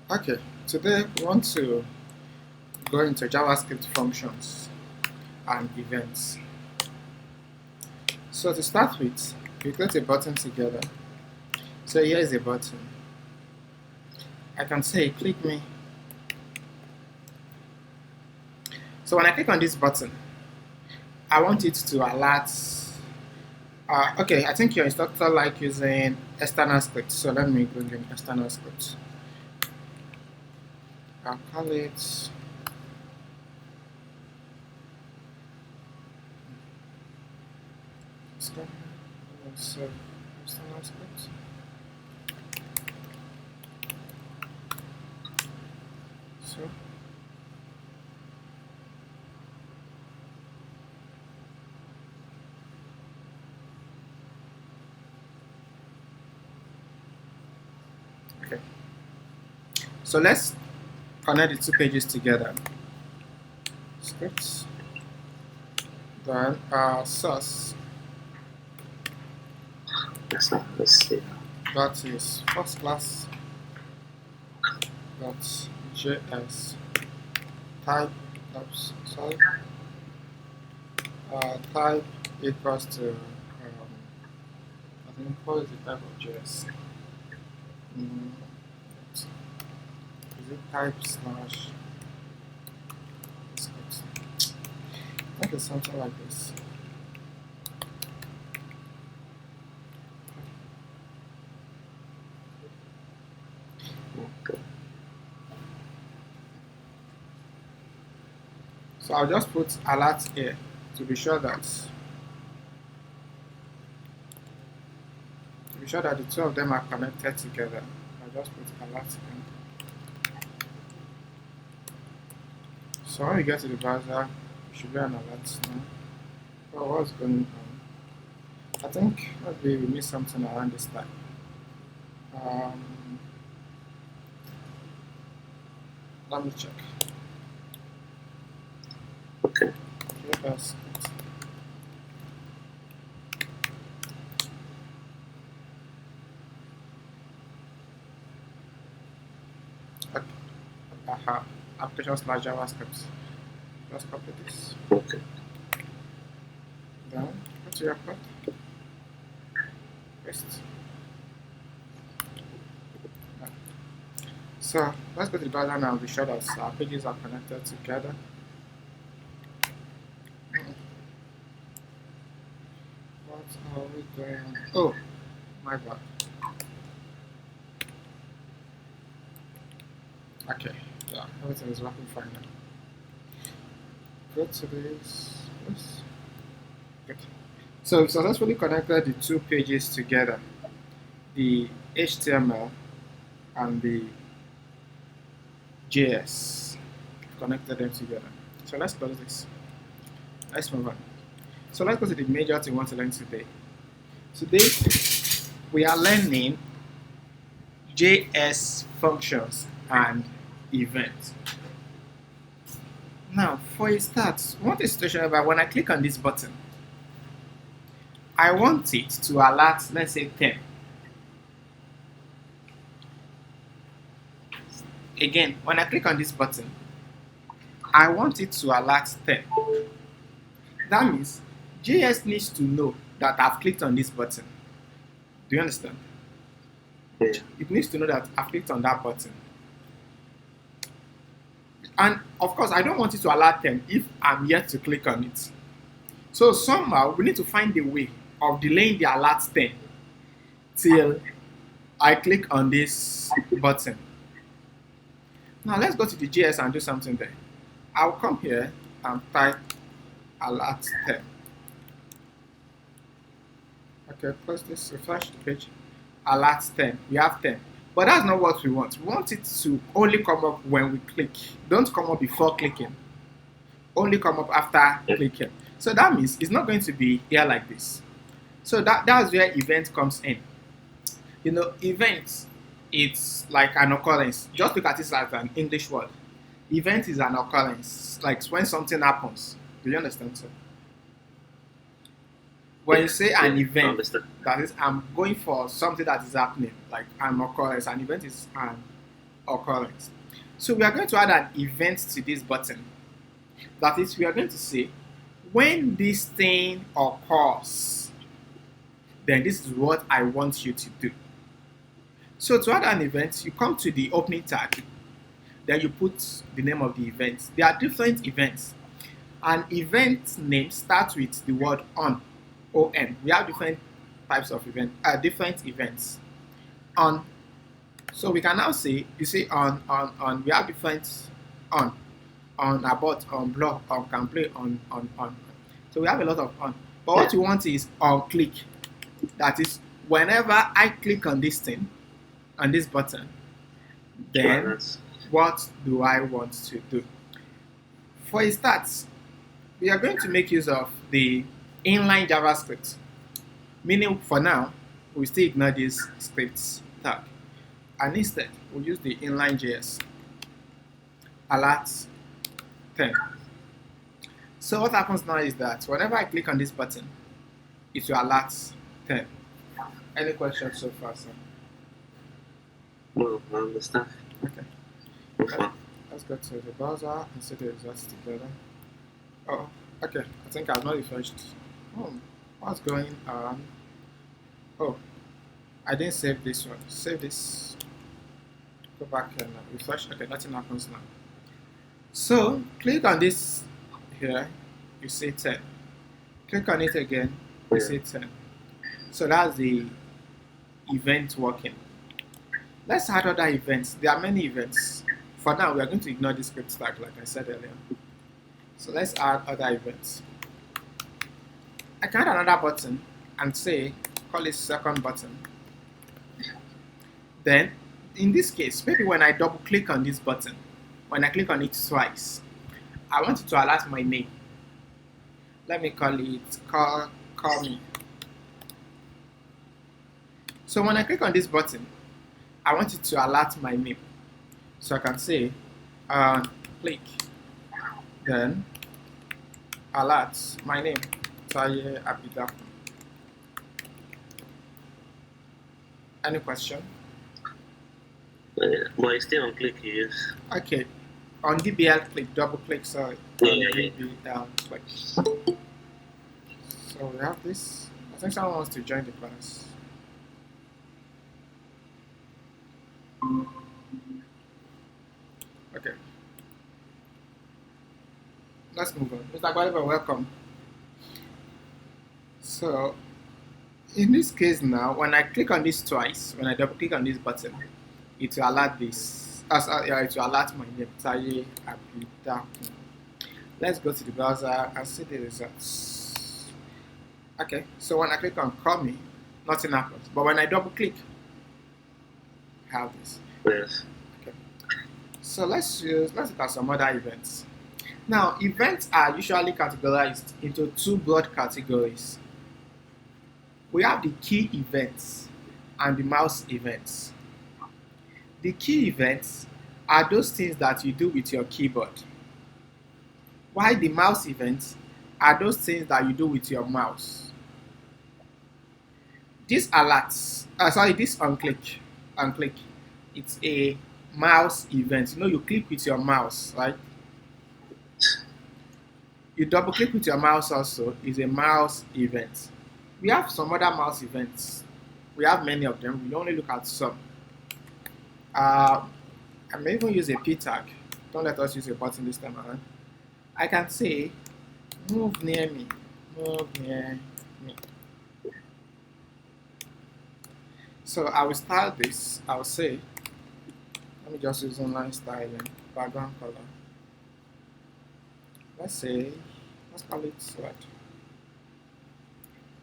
Okay, today we want to go into JavaScript functions and events. So to start with, we create a button together. So here is a button. I can say click me. So when I click on this button, I want it to alert. Okay, I think your instructor like using external script. So let me bring in external script. I'll call it. So external script. So okay. So let's connect the two pages together. Scripts. Then source. Let's see. That is first class. Dot JS. Type. Oops, sorry. Type equals to. I think what is the type of JS? Is it type slash? I think it's something like this. Okay. So I'll just put alert here to be sure that the two of them are connected together. I'll just put alert in. So when we get to the browser, it should be an alert now. Oh, what's going on? I think maybe we missed something around this time. Let me check. Okay. JS. Application slash JavaScript. Just copy this. Okay. Then go to your code. Paste. So let's go to the browser now and be sure that our pages are connected together. What are we doing? Oh my god. Okay, yeah, everything is working fine now. Go to this. Good. So we've successfully connected the two pages together, the HTML and the JS. Connected them together. So let's close this. Let's move on. So let's go to the major thing we want to learn today. Today we are learning JS functions and events. Now, for a start, we want a situation where when I click on this button, I want it to alert, let's say 10. Again, when I click on this button, I want it to alert 10. That means JS needs to know that I've clicked on this button. Do you understand? Yeah. It needs to know that I've clicked on that button. And of course, I don't want it to alert 10 if I'm yet to click on it. So somehow we need to find a way of delaying the alert 10 till I click on this button. Now let's go to the JS and do something there. I'll come here and type alert 10. Okay, close this, refresh the page. Alert 10. We have 10. But that's not what we want. We want it to only come up when we click. Don't come up before clicking. Only come up after clicking. So that means it's not going to be here like this. So that's where event comes in. You know, event, it's like an occurrence. Just look at it as an English word. Event is an occurrence, like when something happens. Do you understand, sir? When you say an event, that is, I'm going for something that is happening, like an occurrence. An event is an occurrence. So we are going to add an event to this button. That is, we are going to say, when this thing occurs, then this is what I want you to do. So to add an event, you come to the opening tag, then you put the name of the event. There are different events. An event name starts with the word on, O-N. We have different types of different events. On. So we can now say, you say on. We have different on, about, on block, on can play, on. So we have a lot of on. But what you want is on click. That is, whenever I click on this thing, on this button, then what do I want to do? For a start, we are going to make use of the inline JavaScript. Meaning, for now, we still ignore this scripts tag. And instead, we'll use the inline JS. Alert 10. So what happens now is that whenever I click on this button, it will alert 10. Any questions so far, sir? No, I understand. Okay. Let's go to the browser and see the results together. Oh, okay. I think I've not refreshed. Oh, what's going on? Oh, I didn't save this one. Save this. Go back and refresh. Okay, nothing happens now. So click on this here. You see 10. Click on it again. You see 10. So that's the event working. Let's add other events. There are many events. For now, we are going to ignore the script tag, like I said earlier. So let's add other events. I can add another button and say, call it second button. Then, in this case, maybe when I double click on this button, when I click on it twice, I want it to alert my name. Let me call it call me. So when I click on this button, I want it to alert my name. So I can say click, then alert my name, Taye Abida. Any question? But it's still on click you use. Okay. On DBL click, double click, sorry. DBL click. So we have this. I think someone wants to join the class. Okay. Let's move on. Mr. Gwaliba, welcome. So, in this case now, when I click on this twice, when I double click on this button, it will alert this. It will alert my name, Taye Abida. Let's go to the browser and see the results. Okay, so when I click on call me, nothing happens. But when I double click, I have this. Yes. Okay. So let's look at some other events. Now, events are usually categorized into two broad categories. We have the key events and the mouse events. The key events are those things that you do with your keyboard, while the mouse events are those things that you do with your mouse. This alerts, this on click, it's a mouse event. You know, you click with your mouse, right? You double click with your mouse also is a mouse event. We have some other mouse events. We have many of them. We only look at some. I may even use a P tag. Don't let us use a button this time around. I can say, move near me, move near me. So I will style this. I will say, let me just use online styling, background color. Let's call it red.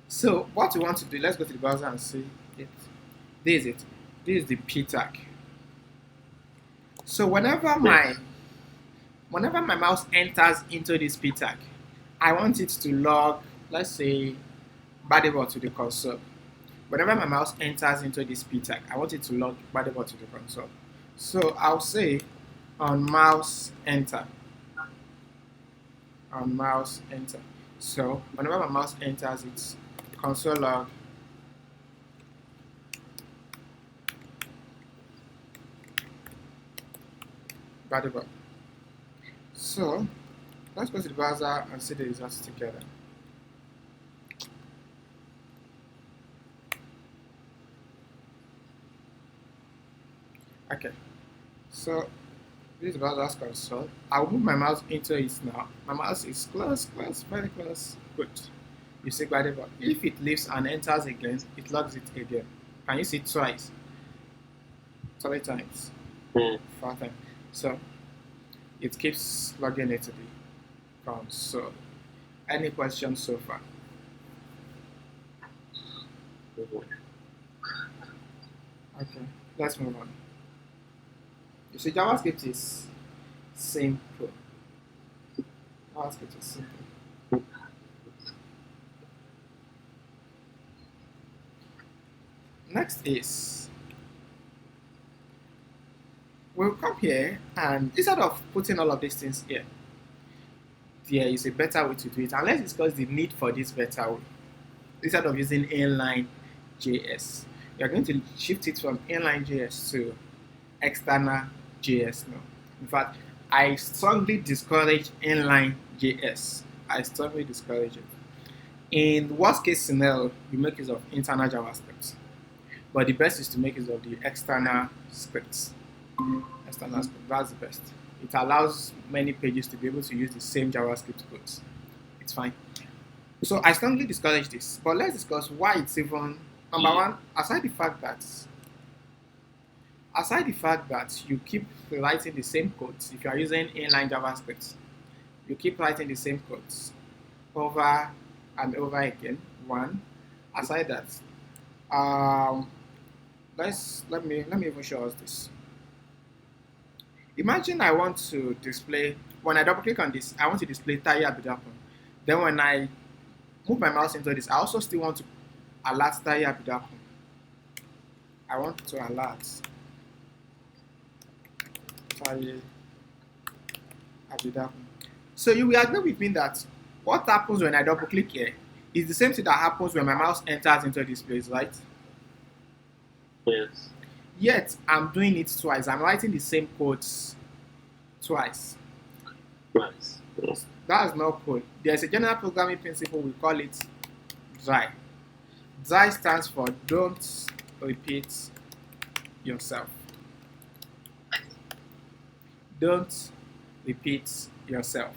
So what we want to do, let's go to the browser and see it. This is it. This is the P tag. So whenever my mouse enters into this P tag, I want it to log, let's say, Badebo to the console. Whenever my mouse enters into this P tag, I want it to log Badebo to the console. So I'll say on mouse enter. On mouse enter. So whenever my mouse enters, it's console log Incredible. So let's go to the browser and see the results together. Okay, so this is browser's console. I'll move my mouse into it now. My mouse is close, very close. Good. You see incredible. If it leaves and enters again, it logs it again. Can you see it twice? 3 times. 4 times. So it keeps logging it to the console. Any questions so far? Okay, let's move on. You see, JavaScript is simple. JavaScript is simple. Next is, we'll come here and instead of putting all of these things here, there is a better way to do it. And let's discuss the need for this better way. Instead of using inline JS, we are going to shift it from inline JS to external JS now. In fact, I strongly discourage inline JS. I strongly discourage it. In worst case scenario, you make use of internal JavaScript. But the best is to make use of the external scripts. External script, that's the best. It allows many pages to be able to use the same JavaScript codes. It's fine. So I strongly discourage this. But let's discuss why it's even, number one, aside the fact that you keep writing the same codes, if you are using inline JavaScript, you keep writing the same codes over and over again. One, aside that, let me even show us this. Imagine I want to display, when I double click on this, I want to display Taye Abidakun. Then when I move my mouse into this, I also still want to alert Taye Abidakun. I want to alert Taye Abidakun. So you will agree with me that what happens when I double click here is the same thing that happens when my mouse enters into this place, right? Yes. Yet I'm doing it twice. I'm writing the same codes twice. Right. Yes. That's not cool. There's a general programming principle, we call it DRY. DRY stands for don't repeat yourself. Don't repeat yourself.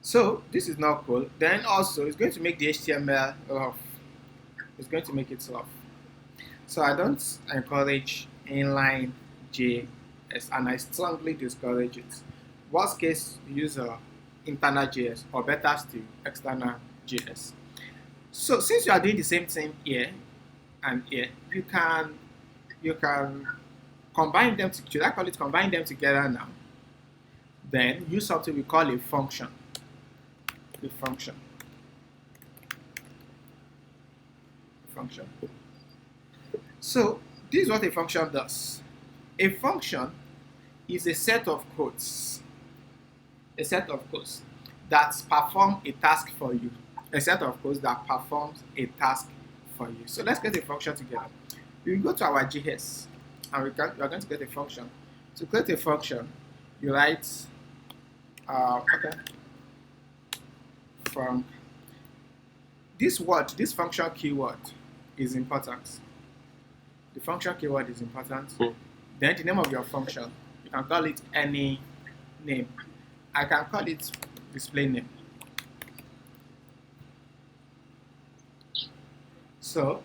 So this is not cool. Then also it's going to make the HTML rough. It's going to make it rough. So I don't encourage inline JS, and I strongly discourage it. Worst case, use internal JS, or better still, external JS. So since you are doing the same thing here and here, you can combine them. Should I call it combine them together now? Then use something we call a function. A function. So this is what a function does. A function is a set of codes. A set of codes that perform a task for you. A set of codes that performs a task for you. So let's get a function together. We go to our JS and we are going to get a function. To create a function, you write from this function keyword is important. The function keyword is important. Then the name of your function, you can call it any name. I can call it display name. So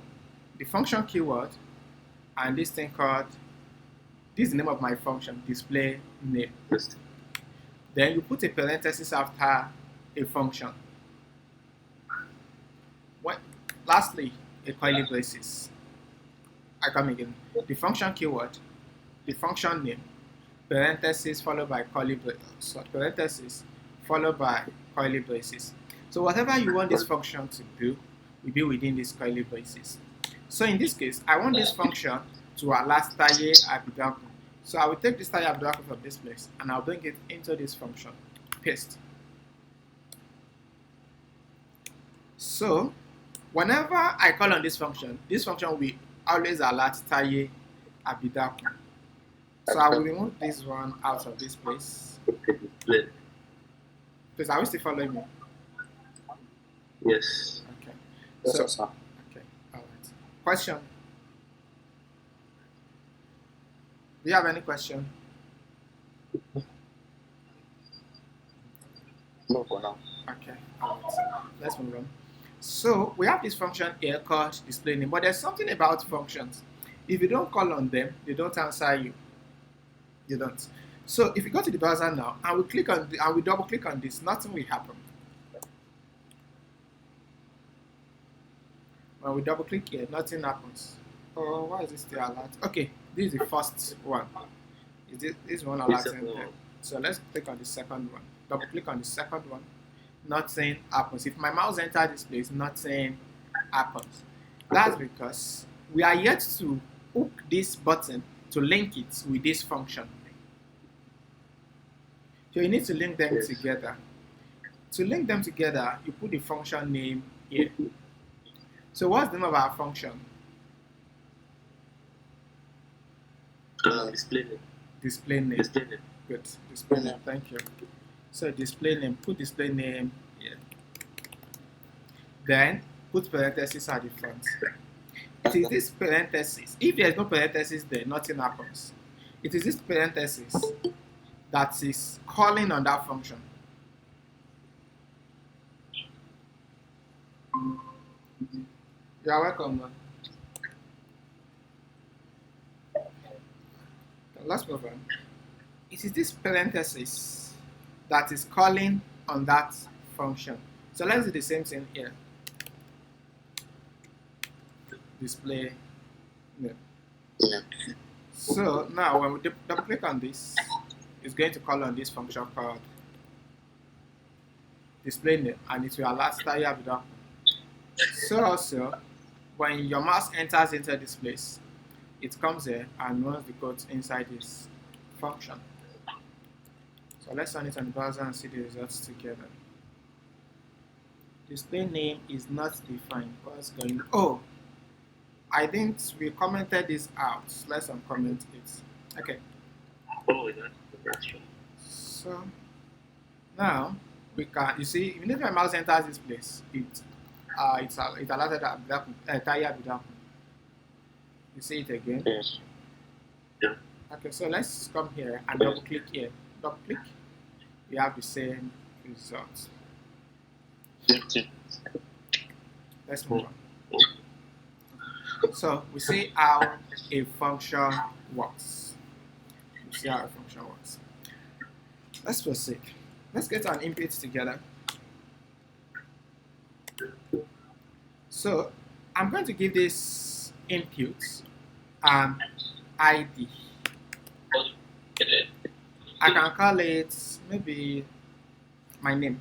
the function keyword and this thing called, this is the name of my function, display name. Then you put a parenthesis after a function. Lastly, a curly braces. I come again. The function keyword, the function name, parenthesis followed by curly braces. So parenthesis followed by curly braces. So whatever you want this function to do will be within these curly braces. So in this case, I want this function to alert Taye Abidakun. So I will take this Taye Abidakun from this place and I'll bring it into this function. Paste. So whenever I call on this function will always alert Taye Abidakun. So I will remove this one out of this place. Okay, display. Please, are we still following me? Yes. Okay. Yes, So, sir. okay, all right. Question. Do you have any question? No, for now. Okay, all right. Let's move on. So we have this function here called display name, but there's something about functions. If you don't call on them, they don't answer you. You don't. So if you go to the browser now and we click on and we double click on this, nothing will happen. When we double click here, nothing happens. Oh, why is this still alert? Okay, this is the first one. Is this one alerting there? So let's click on the second one. Double click on the second one. Nothing happens. If my mouse enters this place, nothing happens. That's because we are yet to hook this button to link it with this function. So you need to link them together. To link them together, you put the function name here. So what's the name of our function? Display name. Display name. Display name. Good. Display name. Thank you. So display name. Put display name here. Then put parentheses at the front. It is this parenthesis. If there is no parenthesis there, nothing happens. It is this parenthesis that is calling on that function. You are welcome, man. Let's move on. It is this parenthesis that is calling on that function. So let's do the same thing here. Display name. Yeah. So now when we double click on this, it's going to call on this function called display name, and it will alert that you have it up. So also, when your mouse enters into this place, it comes here and runs the code inside this function. So let's run it on the browser and see the results together. Display name is not defined. What's going on? Oh, I think we commented this out. Let's uncomment it. Okay. Oh, that's right. So now we can. You see, even if my mouse enters this place, it alerted that tire without. You see it again. Yes. Yeah. Okay, so let's come here and double click here. Double click. We have the same result. Let's move on. So we see how a function works. We see how a function works. Let's proceed. Let's get an input together. So I'm going to give this input an ID. I can call it maybe my name.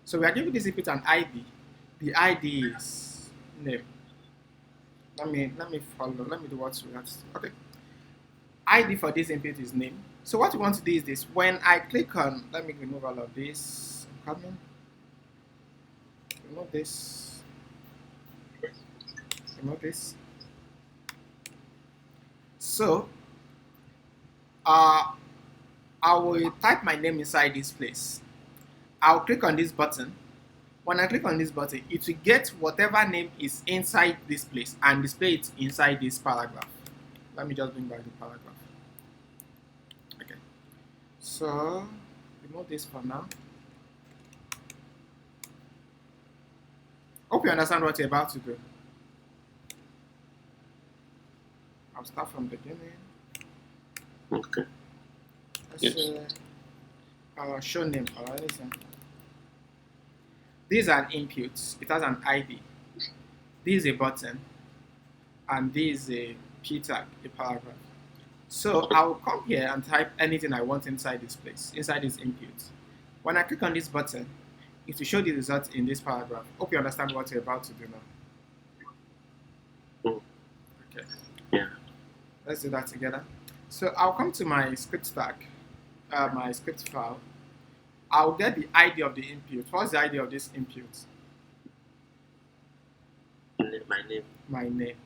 So we are giving this input an ID. The ID is name. Let me follow. Let me do what we have to do. Okay. ID for this input is name. So what we want to do is this. When I click on, let me remove all of this. I'm coming. Remove this. Remove this. So I will type my name inside this place. I'll click on this button. When I click on this button, it will get whatever name is inside this place and display it inside this paragraph. Let me just bring back the paragraph. Okay. So remove this for now. Hope you understand what you're about to do. I'll start from the beginning. Okay. Let's show name or anything. This is an input. It has an ID. This is a button. And this is a p tag, a paragraph. So I will come here and type anything I want inside this place, inside this input. When I click on this button, it will show the result in this paragraph. Hope you understand what you're about to do now. Okay. Yeah. Let's do that together. So I'll come to my script tag, my script file. I'll get the ID of the input. What's the ID of this input? My name. My name.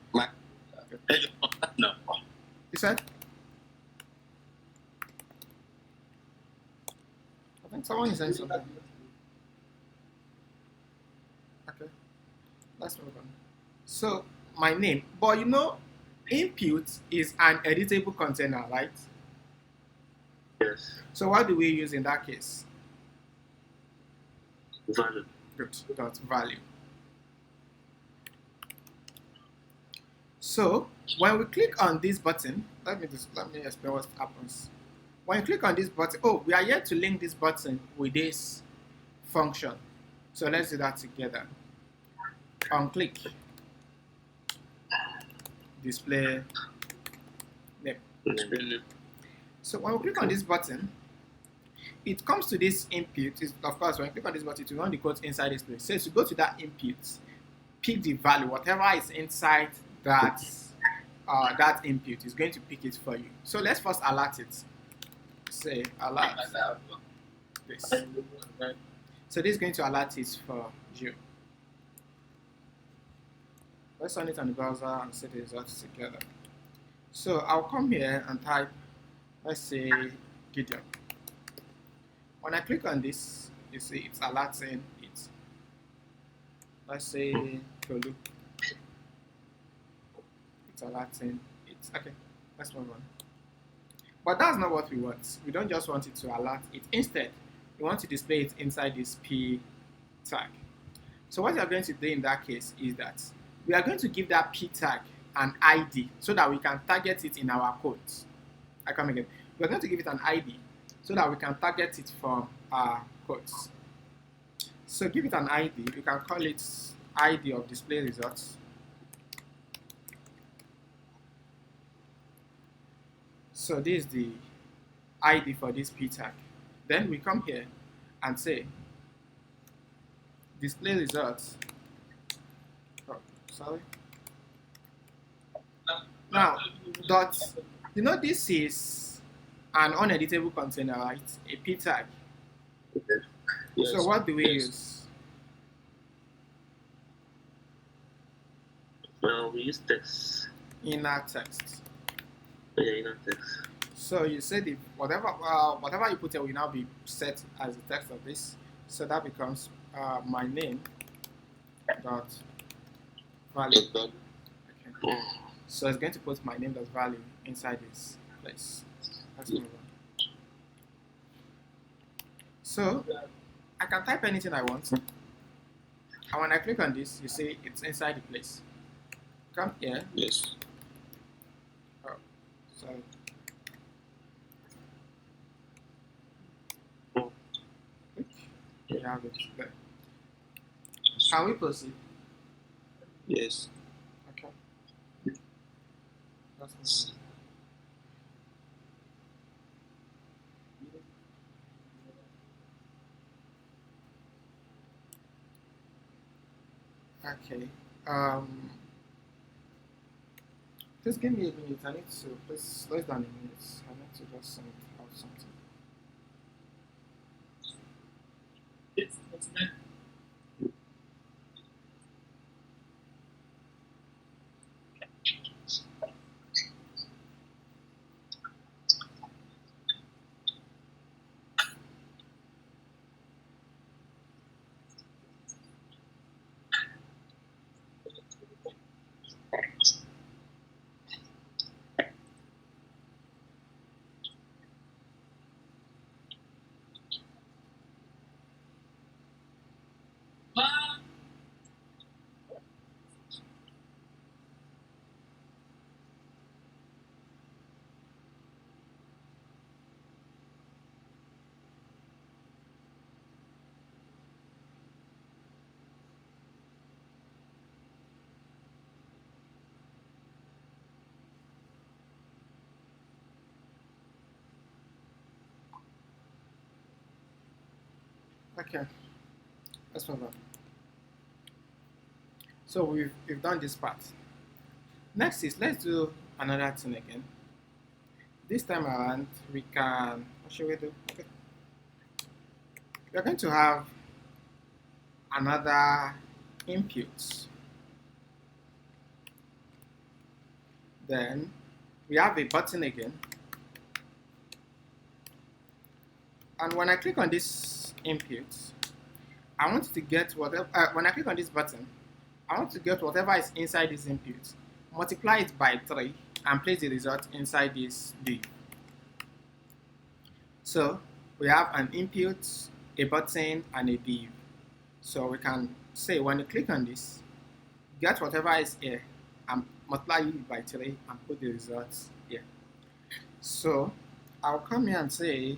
No. You said? I think someone is saying something. Okay, let's move on. So, my name. But you know, input is an editable container, right? Yes. So, what do we use in that case? Value. Good. Dot value. So, when we click on this button, let me explain what happens. When you click on this button, oh, we are yet to link this button with this function. So let's do that together. On click, display name. So when we click on this button, it comes to this input. Of course, when you click on this button, you want the code inside this place. So to go to that input, pick the value, whatever is inside that that input is going to pick it for you. So let's first alert it. Say alert this. So this is going to alert it for you. Let's run it on the browser and see the results together. So I'll come here and type, let's say, Gideon. When I click on this, you see it's alerting it. Let's say Tolu. It's alerting it. Okay, let's move on. But that's not what we want. We don't just want it to alert it. Instead, we want to display it inside this P tag. So what we are going to do in that case is that we are going to give that P tag an ID so that we can target it in our codes. I come again. We are going to give it an ID so that we can target it from our codes. So give it an ID. We can call it ID of display results. So this is the ID for this P tag. Then we come here and say display results. Oh, sorry. Now, dot. You know this is an uneditable container, right? A P tag. Yes. So what do we use? We use text. Inner text. Yeah, inner text. So you said if whatever you put here will now be set as the text of this. So that becomes my name dot value. Okay. So it's going to put my name dot value inside this place. Let's move on. So I can type anything I want. And when I click on this, you see it's inside the place. Come here. Yes. Oh, sorry. You have it there. Can we proceed? Yes. Okay. Let's move on. Okay. Just give me a minute. I need to please less than a minute. I need to just send out something. Okay, let's move on. So we've done this part. Next is let's do another thing again. This time around we can, what should we do? Okay. We're going to have another input. Then we have a button again. And when I click on this input, I want to get whatever, when I click on this button, I want to get whatever is inside this input, multiply it by 3, and place the result inside this div. So we have an input, a button, and a div. So we can say when you click on this, get whatever is here and multiply it by 3 and put the results here. So I'll come here and say,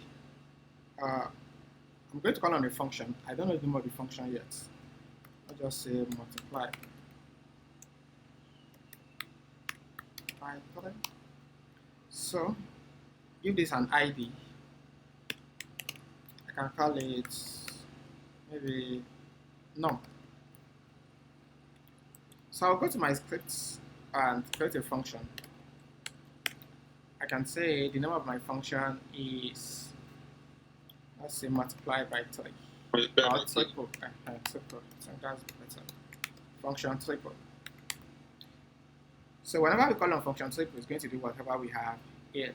I'm going to call on a function. I don't know the name of the function yet. I'll just say multiply by 3. So give this an ID. I can call it maybe num. So I'll go to my scripts and create a function. I can say the name of my function is, let's say, multiply by 3. Or triple. Triple. So that's better. Function triple. So whenever we call on function triple, it's going to do whatever we have here.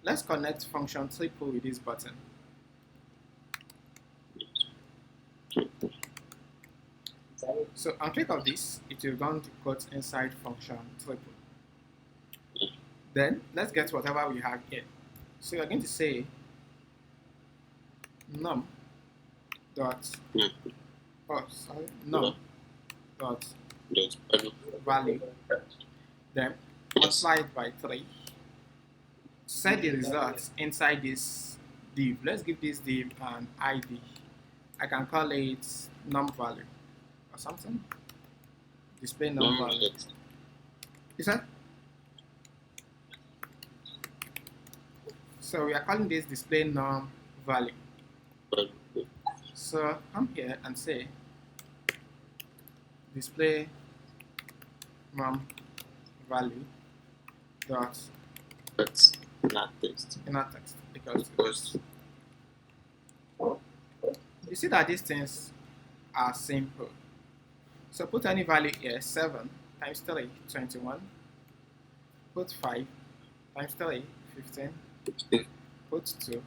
Let's connect function triple with this button. So on click of this, it will run the code inside function triple. Then let's get whatever we have here. So you're going to say num dot num dot value, then multiply it by 3. Set the results inside this div. Let's give this div an ID. I can call it num value or something. Display num value. Is that? So we are calling this display num value. So come here and say display num value dot inner text. Inner text, because you see that these things are simple. So put any value here. 7 times 3, 21. Put 5 times 3, 15. Put 2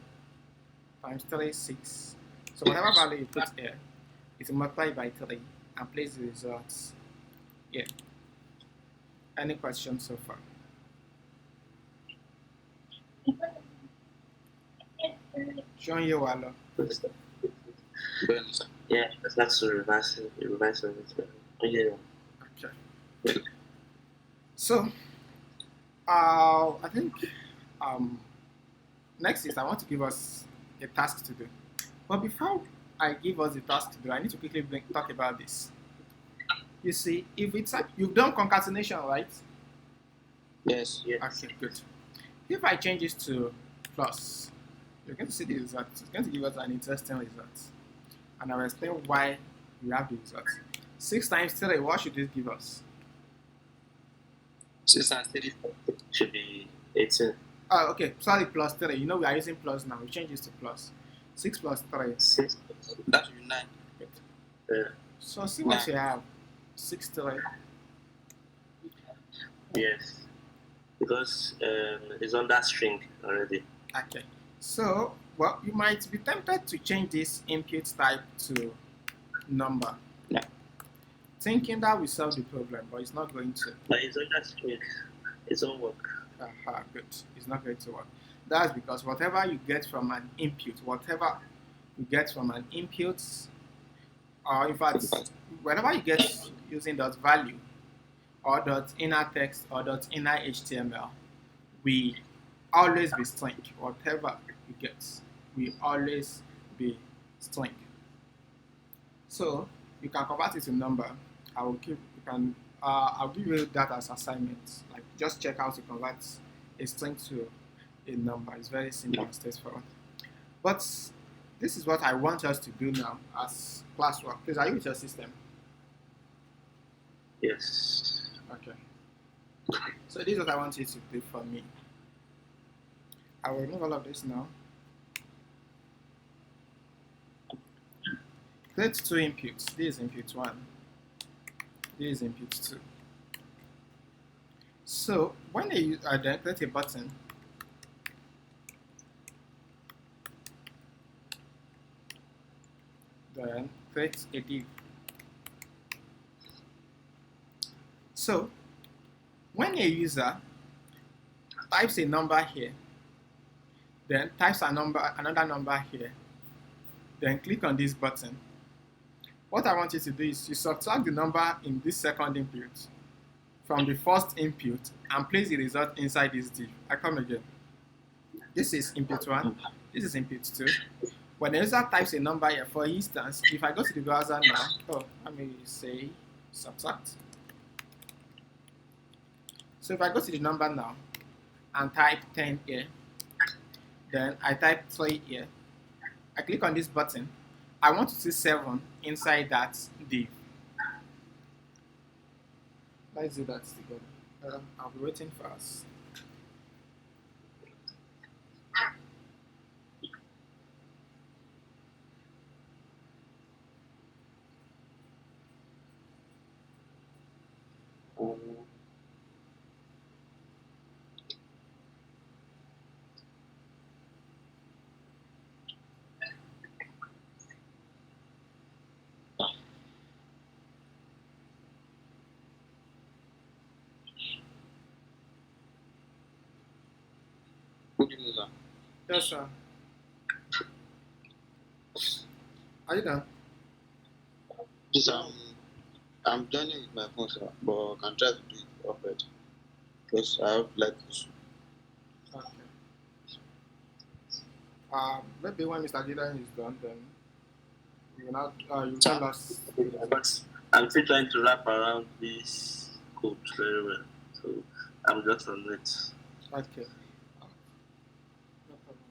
times 3, 6. So whatever value you put here, it will multiply by 3 and place the results here. Any questions so far? Showing you Wallo. Yeah, that's to reverse it. Yeah. Okay. So, I think next is I want to give us a task to do. But before I give us the task to do, I need to quickly talk about this. You see, if it's like you've done concatenation, right? Yes. Okay, good. If I change this to plus, you're going to see the result. It's going to give us an interesting result. And I'll explain why we have the result. 6 times 3, what should this give us? 6 times 3 should be 18. Oh, okay. Sorry, plus 3. You know we are using plus now. We change this to plus. 6 plus 3. 6. That should be 9. Good. Yeah. So see what you have. 6 3. Yes. Because it's on that string already. Okay. So, well, you might be tempted to change this input type to number. Yeah. Thinking that will solve the problem, but it's not going to. But it's on that string. It won't work. Good. It's not going to work. That's because whatever you get from an input, or in fact, whenever you get using dot value or dot inner text or dot inner HTML, we always be string. Whatever you get, we always be string. So you can convert it to number. I'll give you that as assignment. Like just check how to convert a string to a number. It's very simple and straightforward. But this is what I want us to do now as classwork. Please, are you with your system? Yes. Okay. So this is what I want you to do for me. I will remove all of this now. Create 2 inputs. This is input 1. This is input 2. So when you then create a button, then create a div. So when a user types a number here, then types another number here, then click on this button, what I want you to do is you subtract the number in this second input from the first input and place the result inside this div. I come again. This is input 1, this is input 2. When the user types a number here, for instance, if I go to the browser now, let me say subtract. So if I go to the number now and type 10 here, then I type 3 here, I click on this button, I want to see 7 inside that div. Let's do that together. I'll be waiting for us. Good evening, sir. Yes, sir. Are you done? Yes, I'm joining with my phone, sir, but I can try to do it off it because I have like issue. Okay. Maybe when Mr. Gideon is done, then you tell us. But I'm still trying to wrap around this code very well, so I'm just on it. Okay. No problem.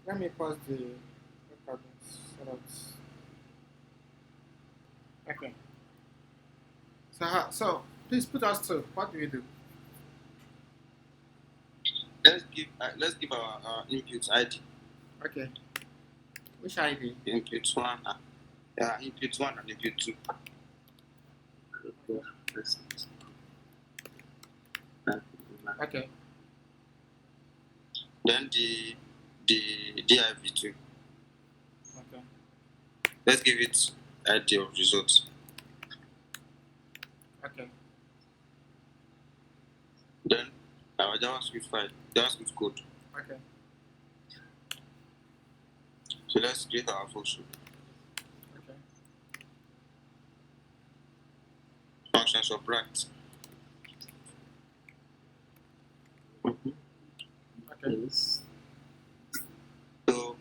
Let me pause the recording so that. Okay. So please put us through. What do we do? Let's give our input ID. Okay. Which ID? Input 1, input 1 and input 2. Okay. Then the div2. Okay. Let's give it ID of results. Okay. Then our JavaScript file, JavaScript code. Okay. So let's create our function. Okay. Function subtract. Okay. Yes. So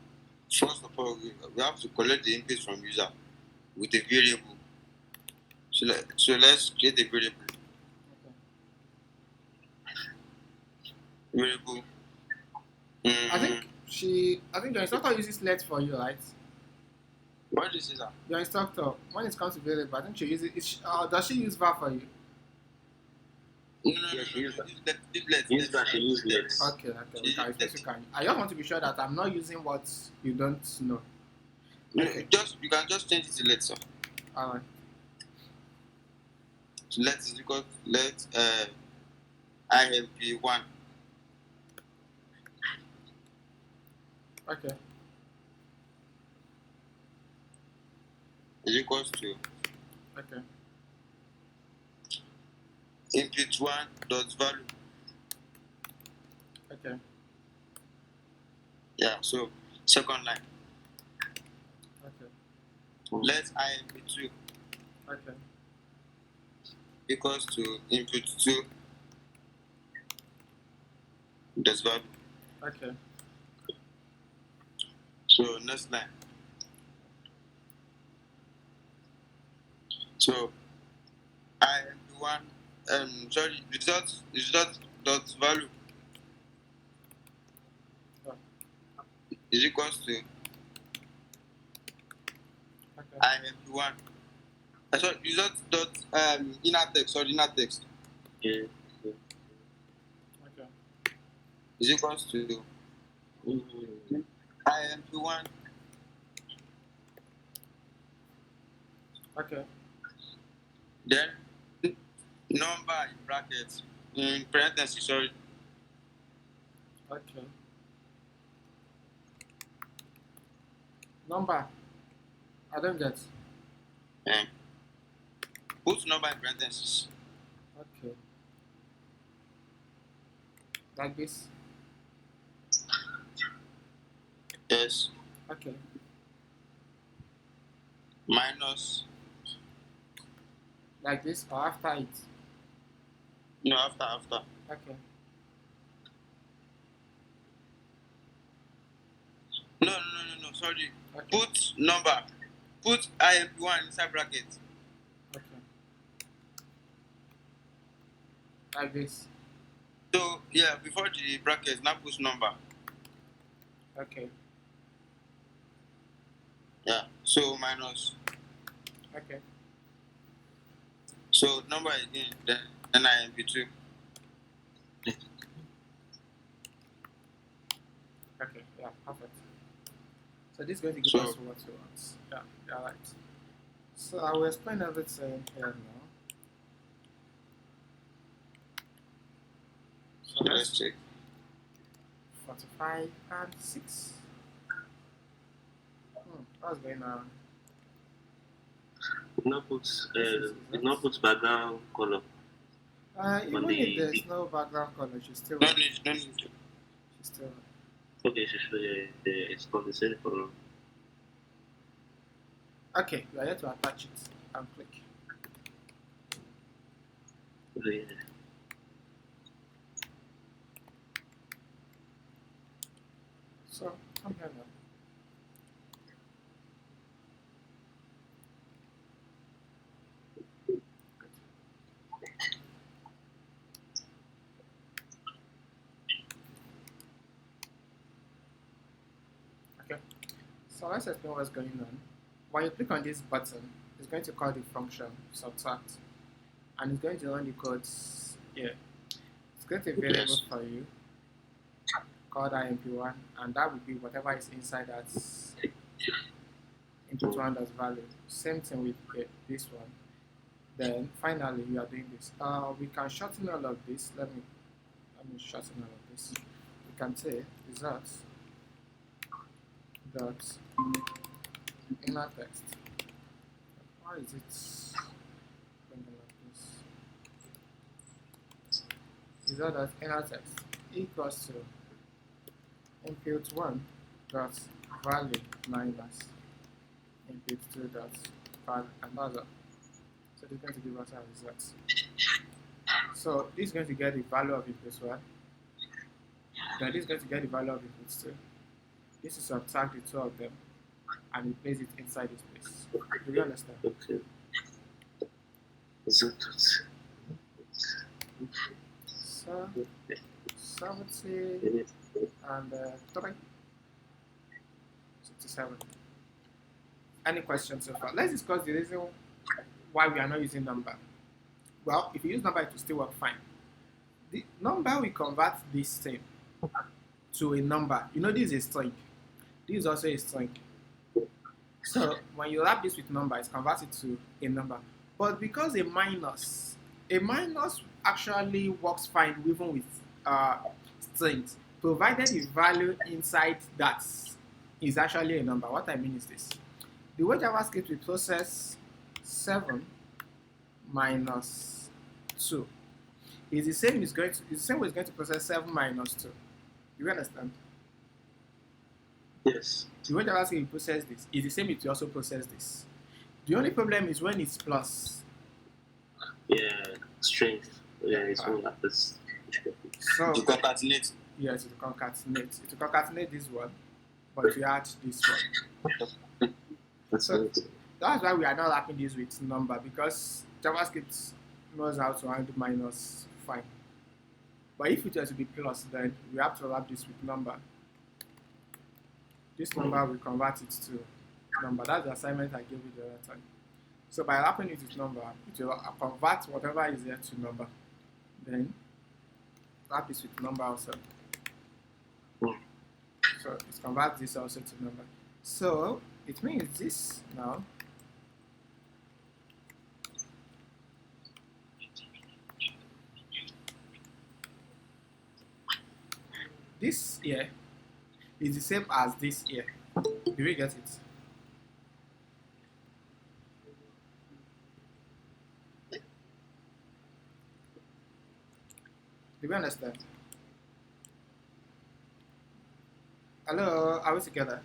first of all, we have to collect the input from user with a variable. So let's create a variable. variable. I think your instructor uses let for you, right? What is it, sir? Your instructor, when it comes to variable, I think she uses it. Does she use var for you? No, Yes, she used that. Let's. Use that, she used it. Okay. We can, we can. I just want to be sure that I'm not using what you don't know. Okay. You can just change it to let, sir. Alright. So let is equal to let IMP1 Okay. is equals to Okay. input 1 dot value. Okay. Yeah, so second line. Okay. Let IMP2 Okay. equals to input 2 dot value. Okay. So next line. So IMP1 result dot value is equals to Okay. IMP1. Sorry, result dot inner text Yeah. Okay. is equals to IMP1 Okay. then number in brackets in parentheses, sorry. Okay. Number. I don't get. Put number in parentheses. Okay. Like this. Yes. Okay. Minus. Like this or after it. No, after. Okay. No. Sorry. Okay. Put number. Put IMP1 inside bracket. Okay. Like this. So yeah, before the bracket, now put number. Okay. Yeah. So minus. Okay. So number again. Then IMP2. Okay. Yeah. Perfect. So this is going to give So- us what we want. Yeah. Right. So I will explain everything here now. So Let's check. 45 and 6. What's going on? It not puts background color. Even if there's no background color, she's still No need. She's still Okay, it's called the same color. Okay, you are here to attach it and click. Okay. So come here now. Okay. So let's explain what's going on. When you click on this button, it's going to call the function subtract, and it's going to run the codes here. It's going to be variable Yes. for you called imp1, and that will be whatever is inside that input one as value. Same thing with this one. Then finally you are doing this. We can shorten all of this. Let me shorten all of this. We can say results dot inner text. Why is it going like this? Result dot inner text equals to input 1 dot value minus input 2 dot value, and that's all. So this is going to give us our results. So this is going to get the value of input 1. Then this is going to get the value of input 2. This is subtract the two of them and replace it inside this place. Do you understand? Okay. So 70 and 3. 67. Any questions so far? Let's discuss the reason why we are not using number. Well, if you use number, it will still work fine. The number we convert this thing to a number. You know, this is a string. This is also a string. So when you wrap this with number, it's converted to a number. But because a minus actually works fine even with strings, provided the value inside that is actually a number. What I mean is this: the way JavaScript will process 7 minus 2 is the same way it's going to process 7 minus 2. You understand? Yes. The way JavaScript will process this is the same it will also process this. The only problem is when it's plus. Yeah, strength. Yeah, it's one of this. So To concatenate. yes, it will concatenate. It will concatenate this one, but we add this one. That's So it. that's why we are not wrapping this with number, because JavaScript knows how to handle minus fine. But if it has to be plus, then we have to wrap this with number. This number will convert it to number. That's the assignment I gave you the other time. So by wrapping it with number, it will convert whatever is there to number. Then wrap this with number also. So it converts this also to number. So it means this now this here is the same as this here. Do we get it? Do we understand? Hello, are we together?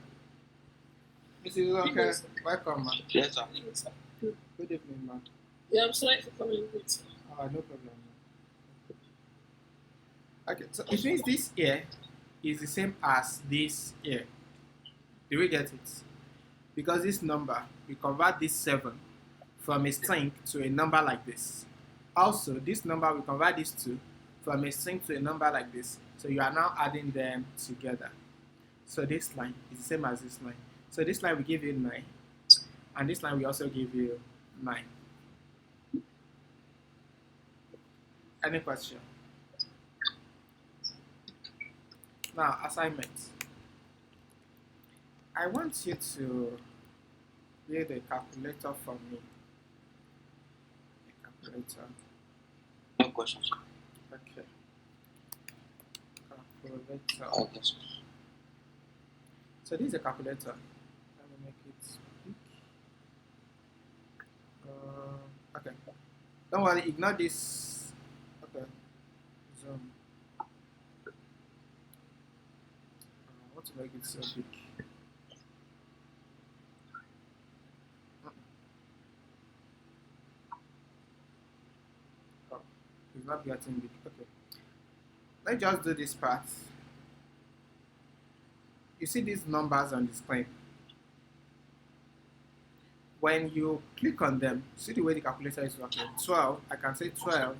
Mrs. Okay, Yes. welcome, man. Yes, sir. Good evening, man. Yeah, I'm sorry for coming late. No problem. Okay, so it means this here is the same as this here. Do we get it? Because this number, we convert this 7 from a string to a number like this. Also, this number, we convert this 2 from a string to a number like this. So you are now adding them together. So this line is the same as this line. So this line will give you 9, and this line will also give you 9. Any question? Now, assignment. I want you to build a calculator for me. A calculator. No questions. Okay. Calculator. Okay, sir. So this is a calculator. Let me make it big. Okay. Don't worry, ignore this. Okay. Zoom. I want to make it so big. Oh, it's not getting big. Okay. Let's just do this part. You see these numbers on the screen. When you click on them, see the way the calculator is working. 12, I can say 12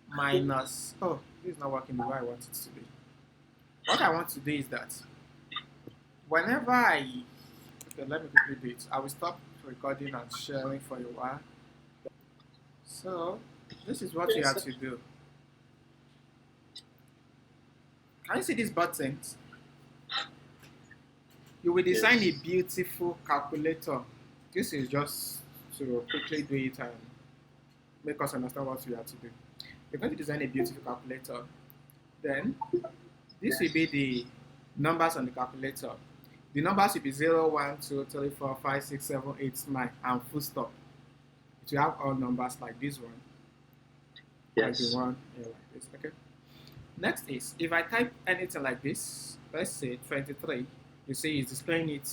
minus, oh, this is not working the way I want it to be. What I want to do is that whenever okay, let me quickly do it. I will stop recording and sharing for a while. So, this is what you have to do. Can you see these buttons? You will design a beautiful calculator. This is just to quickly do it and make us understand what we have to do. You're going to design a beautiful calculator. Then, this will be the numbers on the calculator. The numbers will be 0, 1, 2, 3, 4, 5, 6, 7, 8, 9, and full stop. It will have all numbers like this one. Yes. Like the one here like this. Okay. Next is, if I type anything like this, let's say 23, you see it's displaying it.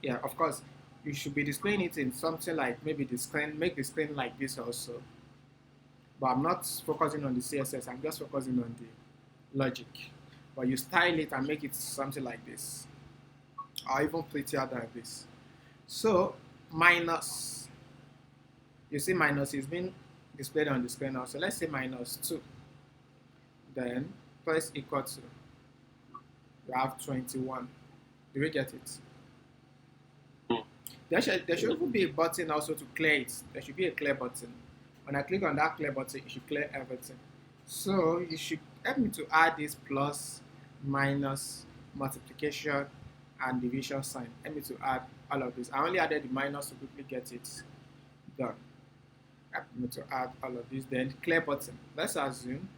Yeah, of course, you should be displaying it in something like maybe the screen, make the screen like this also. But I'm not focusing on the CSS, I'm just focusing on the logic. But you style it and make it something like this, or even prettier than this. So, minus, you see minus is being displayed on the screen also. Let's say minus 2. Then press equal to, you have 21. Do we get it? There should even be a button also to clear it. There should be a clear button. When I click on that clear button, it should clear everything. So you should help me to add this plus, minus, multiplication, and division sign. Help me to add all of this. I only added the minus to quickly get it done. Help me to add all of this. Then clear button. Let's assume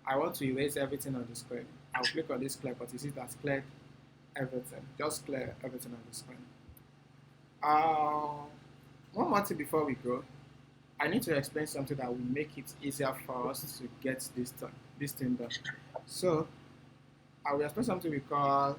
I want to erase everything on the screen. I'll click on this clear button. You see that's cleared everything. Just clear everything on the screen. One more thing before we go. I need to explain something that will make it easier for us to get this thing done. So I will explain something we call